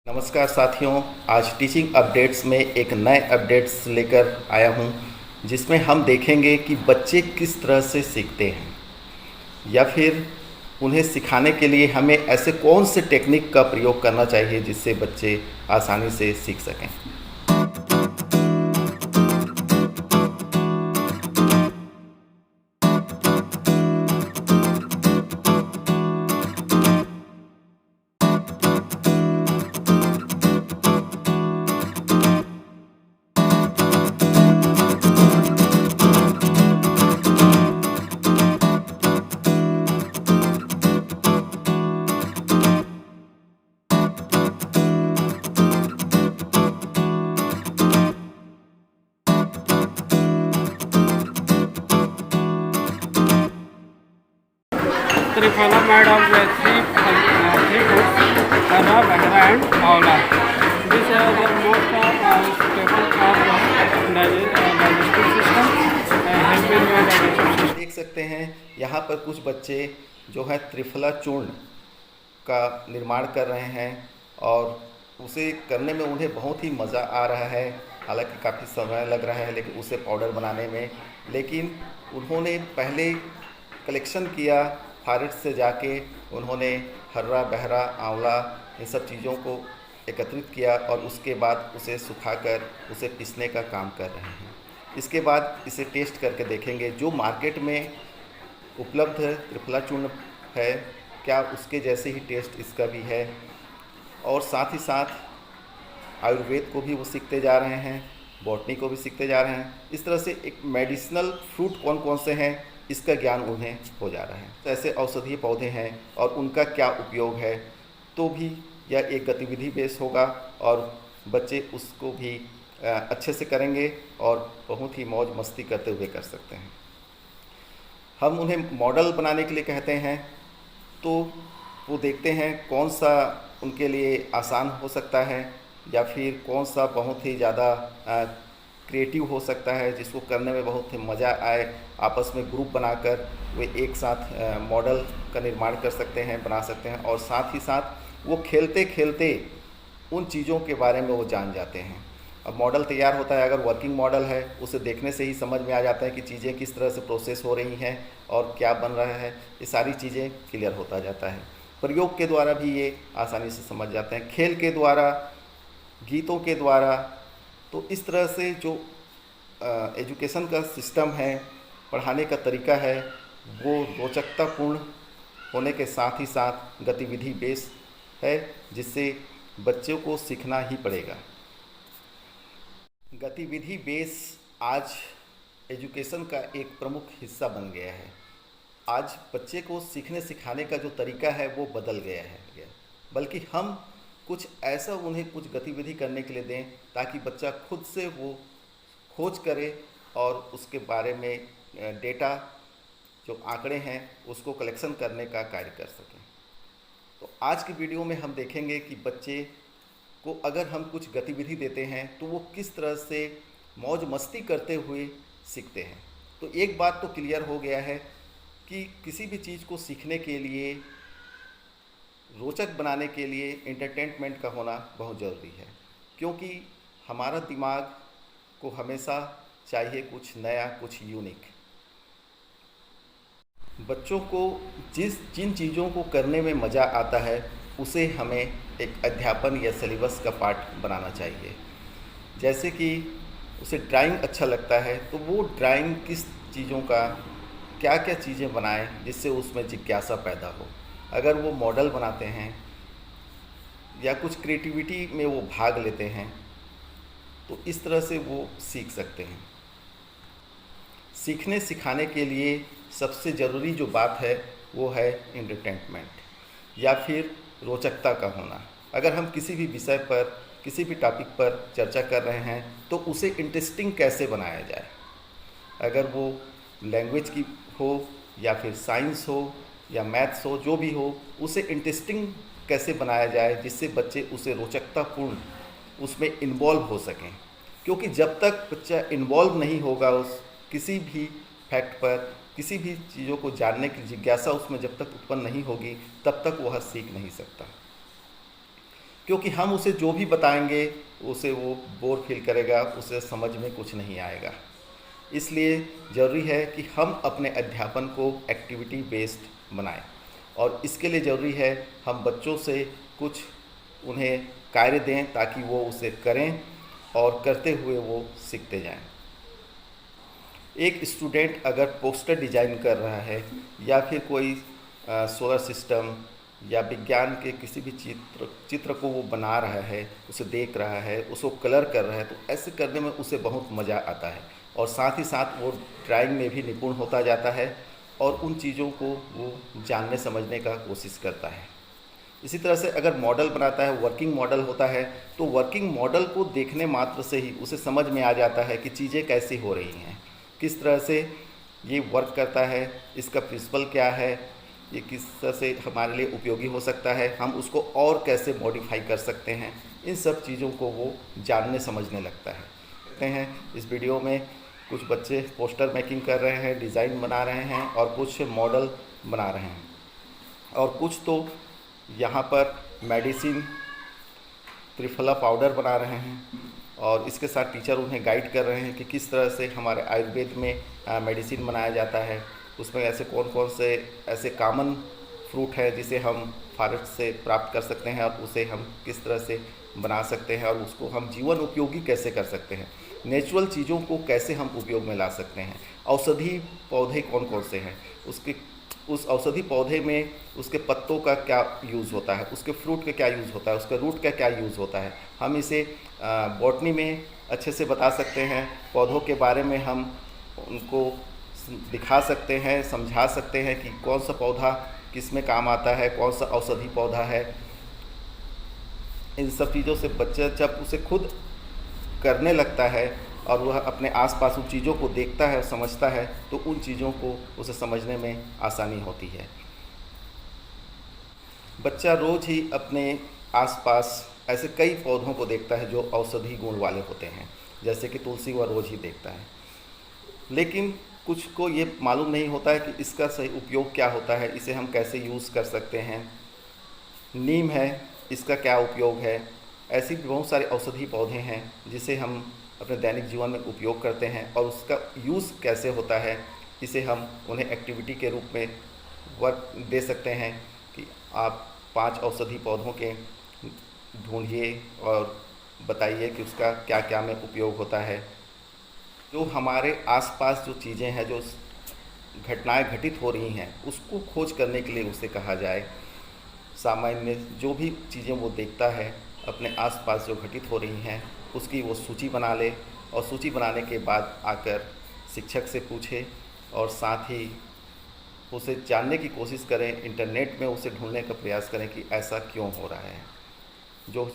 नमस्कार साथियों, आज टीचिंग अपडेट्स में एक नए अपडेट्स लेकर आया हूं, जिसमें हम देखेंगे कि बच्चे किस तरह से सीखते हैं या फिर उन्हें सिखाने के लिए हमें ऐसे कौन से टेक्निक का प्रयोग करना चाहिए जिससे बच्चे आसानी से सीख सकें। Triphala made of the three fruits, Hara, Bahra and Aula. These are the most stable for digestive system and helping your digestive system. देख सकते हैं यहाँ पर कुछ बच्चे जो है त्रिफला चूर्ण का निर्माण कर रहे हैं और उसे करने में उन्हें बहुत ही मज़ा आ रहा है। हालांकि काफ़ी समय लग रहा है लेकिन उसे पाउडर बनाने में, लेकिन उन्होंने पहले कलेक्शन किया फॉरेस्ट से जाके, उन्होंने हर्रा, बहरा, आंवला इन सब चीज़ों को एकत्रित किया और उसके बाद उसे सुखाकर उसे पीसने का काम कर रहे हैं। इसके बाद इसे टेस्ट करके देखेंगे। जो मार्केट में उपलब्ध त्रिफला चूर्ण है, क्या उसके जैसे ही टेस्ट इसका भी है। और साथ ही साथ आयुर्वेद को भी वो सीखते जा रहे हैं, बॉटनी को भी सीखते जा रहे हैं। इस तरह से एक मेडिसिनल फ्रूट कौन कौन से हैं इसका ज्ञान उन्हें हो जा रहा है। तो ऐसे औषधीय पौधे हैं और उनका क्या उपयोग है, तो भी यह एक गतिविधि बेस होगा और बच्चे उसको भी अच्छे से करेंगे और बहुत ही मौज मस्ती करते हुए कर सकते हैं। हम उन्हें मॉडल बनाने के लिए कहते हैं, तो वो देखते हैं कौन सा उनके लिए आसान हो सकता है या फिर कौन सा बहुत ही ज़्यादा क्रिएटिव हो सकता है, जिसको करने में बहुत ही मज़ा आए। आपस में ग्रुप बनाकर वे एक साथ मॉडल का निर्माण कर सकते हैं, बना सकते हैं और साथ ही साथ वो खेलते खेलते उन चीज़ों के बारे में वो जान जाते हैं। अब मॉडल तैयार होता है, अगर वर्किंग मॉडल है उसे देखने से ही समझ में आ जाता है कि चीज़ें किस तरह से प्रोसेस हो रही हैं और क्या बन रहा है। ये सारी चीज़ें क्लियर होता जाता है। प्रयोग के द्वारा भी ये आसानी से समझ जाते हैं, खेल के द्वारा, गीतों के द्वारा। तो इस तरह से जो एजुकेशन का सिस्टम है, पढ़ाने का तरीका है, वो रोचकतापूर्ण होने के साथ ही साथ गतिविधि बेस है, जिससे बच्चों को सीखना ही पड़ेगा। गतिविधि बेस आज एजुकेशन का एक प्रमुख हिस्सा बन गया है। आज बच्चे को सीखने सिखाने का जो तरीका है वो बदल गया है, बल्कि हम कुछ ऐसा उन्हें कुछ गतिविधि करने के लिए दें ताकि बच्चा खुद से वो खोज करे और उसके बारे में डेटा, जो आंकड़े हैं, उसको कलेक्शन करने का कार्य कर सकें। तो आज की वीडियो में हम देखेंगे कि बच्चे को अगर हम कुछ गतिविधि देते हैं तो वो किस तरह से मौज मस्ती करते हुए सीखते हैं। तो एक बात तो क्लियर हो गया है कि किसी भी चीज़ को सीखने के लिए, रोचक बनाने के लिए एंटरटेनमेंट का होना बहुत ज़रूरी है, क्योंकि हमारा दिमाग को हमेशा चाहिए कुछ नया, कुछ यूनिक। बच्चों को जिन चीज़ों को करने में मज़ा आता है उसे हमें एक अध्यापन या सिलेबस का पार्ट बनाना चाहिए। जैसे कि उसे ड्राइंग अच्छा लगता है तो वो ड्राइंग किस चीज़ों का, क्या क्या चीज़ें बनाएं जिससे उसमें जिज्ञासा पैदा हो। अगर वो मॉडल बनाते हैं या कुछ क्रिएटिविटी में वो भाग लेते हैं तो इस तरह से वो सीख सकते हैं। सीखने सिखाने के लिए सबसे ज़रूरी जो बात है वो है एंटरटेनमेंट या फिर रोचकता का होना। अगर हम किसी भी विषय पर, किसी भी टॉपिक पर चर्चा कर रहे हैं तो उसे इंटरेस्टिंग कैसे बनाया जाए। अगर वो लैंग्वेज की हो या फिर साइंस हो या मैथ्स हो, जो भी हो, उसे इंटरेस्टिंग कैसे बनाया जाए जिससे बच्चे उसे रोचकतापूर्ण उसमें इन्वॉल्व हो सकें। क्योंकि जब तक बच्चा इन्वॉल्व नहीं होगा उस किसी भी फैक्ट पर, किसी भी चीज़ों को जानने की जिज्ञासा उसमें जब तक उत्पन्न नहीं होगी, तब तक वह सीख नहीं सकता। क्योंकि हम उसे जो भी बताएंगे उसे वो बोर फील करेगा, उसे समझ में कुछ नहीं आएगा। इसलिए ज़रूरी है कि हम अपने अध्यापन को एक्टिविटी बेस्ड बनाएं, और इसके लिए ज़रूरी है हम बच्चों से कुछ उन्हें कार्य दें ताकि वो उसे करें और करते हुए वो सीखते जाएं। एक स्टूडेंट अगर पोस्टर डिजाइन कर रहा है या फिर कोई सोलर सिस्टम या विज्ञान के किसी भी चित्र को वो बना रहा है, उसे देख रहा है, उसको कलर कर रहा है, तो ऐसे करने में उसे बहुत मज़ा आता है और साथ ही साथ वो ड्राइंग में भी निपुण होता जाता है और उन चीज़ों को वो जानने समझने का कोशिश करता है। इसी तरह से अगर मॉडल बनाता है, वर्किंग मॉडल होता है, तो वर्किंग मॉडल को देखने मात्र से ही उसे समझ में आ जाता है कि चीज़ें कैसी हो रही हैं, किस तरह से ये वर्क करता है, इसका प्रिंसिपल क्या है, ये किस तरह से हमारे लिए उपयोगी हो सकता है, हम उसको और कैसे मॉडिफाई कर सकते हैं। इन सब चीज़ों को वो जानने समझने लगता है। देखते हैं इस वीडियो में कुछ बच्चे पोस्टर मेकिंग कर रहे हैं, डिज़ाइन बना रहे हैं और कुछ मॉडल बना रहे हैं, और कुछ तो यहाँ पर मेडिसिन त्रिफला पाउडर बना रहे हैं और इसके साथ टीचर उन्हें गाइड कर रहे हैं कि किस तरह से हमारे आयुर्वेद में मेडिसिन बनाया जाता है, उसमें ऐसे कौन कौन से ऐसे कॉमन फ्रूट है जिसे हम फॉरेस्ट से प्राप्त कर सकते हैं और उसे हम किस तरह से बना सकते हैं और उसको हम जीवन उपयोगी कैसे कर सकते हैं, नेचुरल चीज़ों को कैसे हम उपयोग में ला सकते हैं, औषधि पौधे कौन कौन से हैं, उस औषधि पौधे में उसके पत्तों का क्या यूज़ होता है, उसके फ्रूट का क्या यूज़ होता है, उसके रूट का क्या यूज़ होता है। हम इसे बॉटनी में अच्छे से बता सकते हैं, पौधों के बारे में हम उनको दिखा सकते हैं, समझा सकते हैं कि कौन सा पौधा किस में काम आता है, कौन सा औषधि पौधा है। इन सब चीज़ों से बच्चा जब उसे खुद करने लगता है और वह अपने आसपास उन चीज़ों को देखता है और समझता है, तो उन चीज़ों को उसे समझने में आसानी होती है। बच्चा रोज़ ही अपने आसपास ऐसे कई पौधों को देखता है जो औषधि गुण वाले होते हैं, जैसे कि तुलसी वह रोज़ ही देखता है, लेकिन कुछ को ये मालूम नहीं होता है कि इसका सही उपयोग क्या होता है, इसे हम कैसे यूज़ कर सकते हैं। नीम है, इसका क्या उपयोग है। ऐसी बहुत सारे औषधि पौधे हैं जिसे हम अपने दैनिक जीवन में उपयोग करते हैं और उसका यूज़ कैसे होता है, इसे हम उन्हें एक्टिविटी के रूप में वर्क दे सकते हैं कि आप 5 औषधि पौधों के ढूंढिए और बताइए कि उसका क्या क्या में उपयोग होता है। जो हमारे आसपास जो चीज़ें हैं, जो घटनाएं घटित हो रही हैं, उसको खोज करने के लिए उसे कहा जाए। सामान्य जो भी चीज़ें वो देखता है अपने आसपास जो घटित हो रही हैं, उसकी वो सूची बना ले और सूची बनाने के बाद आकर शिक्षक से पूछे और साथ ही उसे जानने की कोशिश करें, इंटरनेट में उसे ढूंढने का प्रयास करें कि ऐसा क्यों हो रहा है। जो